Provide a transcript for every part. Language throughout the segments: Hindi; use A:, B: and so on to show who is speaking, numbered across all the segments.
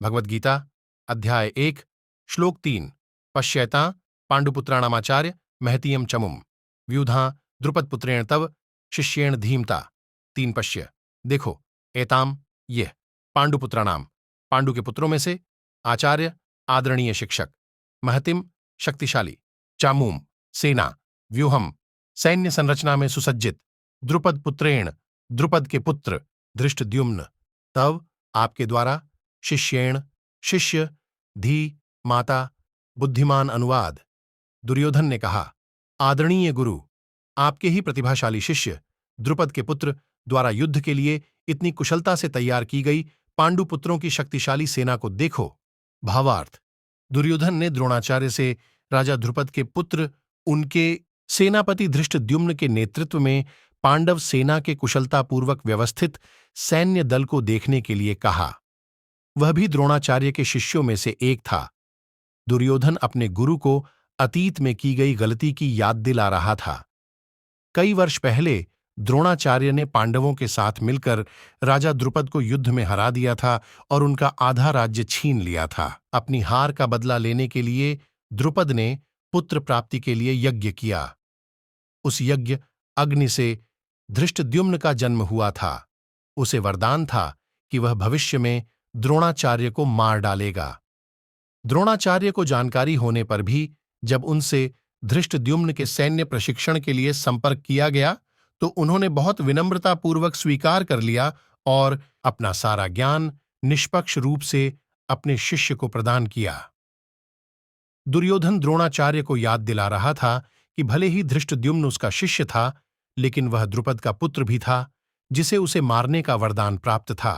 A: भगवद गीता अध्याय 1 श्लोक 3 पश्यैतां पाण्डुपुत्राणामाचार्य महतीयं चमुम व्यूधां द्रुपदपुत्रेण तव शिष्येण धीमता। 3 पश्य, देखो, एताम यह, पाण्डुपुत्राणाम पांडु के पुत्रों में से, आचार्य आदरणीय शिक्षक, महतिम शक्तिशाली, चामूम सेना, व्यूहम सैन्य संरचना में सुसज्जित, द्रुपद पुत्रेण द्रुपद के पुत्र धृष्टद्युम्न, तव आपके द्वारा, शिष्येण शिष्य, धी माता, बुद्धिमान अनुवाद। दुर्योधन ने कहा, आदरणीय गुरु, आपके ही प्रतिभाशाली शिष्य द्रुपद के पुत्र द्वारा युद्ध के लिए इतनी कुशलता से तैयार की गई पांडु पुत्रों की शक्तिशाली सेना को देखो। भावार्थ, दुर्योधन ने द्रोणाचार्य से राजा द्रुपद के पुत्र उनके सेनापति धृष्टद्युम्न के नेतृत्व में पांडव सेना के कुशलतापूर्वक व्यवस्थित सैन्य दल को देखने के लिए कहा। वह भी द्रोणाचार्य के शिष्यों में से एक था। दुर्योधन अपने गुरु को अतीत में की गई गलती की याद दिला रहा था। कई वर्ष पहले द्रोणाचार्य ने पांडवों के साथ मिलकर राजा द्रुपद को युद्ध में हरा दिया था और उनका आधा राज्य छीन लिया था। अपनी हार का बदला लेने के लिए द्रुपद ने पुत्र प्राप्ति के लिए यज्ञ किया। उस यज्ञ अग्नि से धृष्टद्युम्न का जन्म हुआ था। उसे वरदान था कि वह भविष्य में द्रोणाचार्य को मार डालेगा। द्रोणाचार्य को जानकारी होने पर भी जब उनसे धृष्टद्युम्न के सैन्य प्रशिक्षण के लिए संपर्क किया गया तो उन्होंने बहुत विनम्रतापूर्वक स्वीकार कर लिया और अपना सारा ज्ञान निष्पक्ष रूप से अपने शिष्य को प्रदान किया। दुर्योधन द्रोणाचार्य को याद दिला रहा था कि भले ही धृष्टद्युम्न उसका शिष्य था, लेकिन वह द्रुपद का पुत्र भी था जिसे उसे मारने का वरदान प्राप्त था।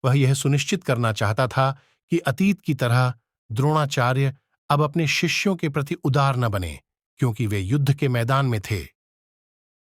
A: वह यह सुनिश्चित करना चाहता था कि अतीत की तरह द्रोणाचार्य अब अपने शिष्यों के प्रति उदार न बने, क्योंकि वे युद्ध के मैदान में थे।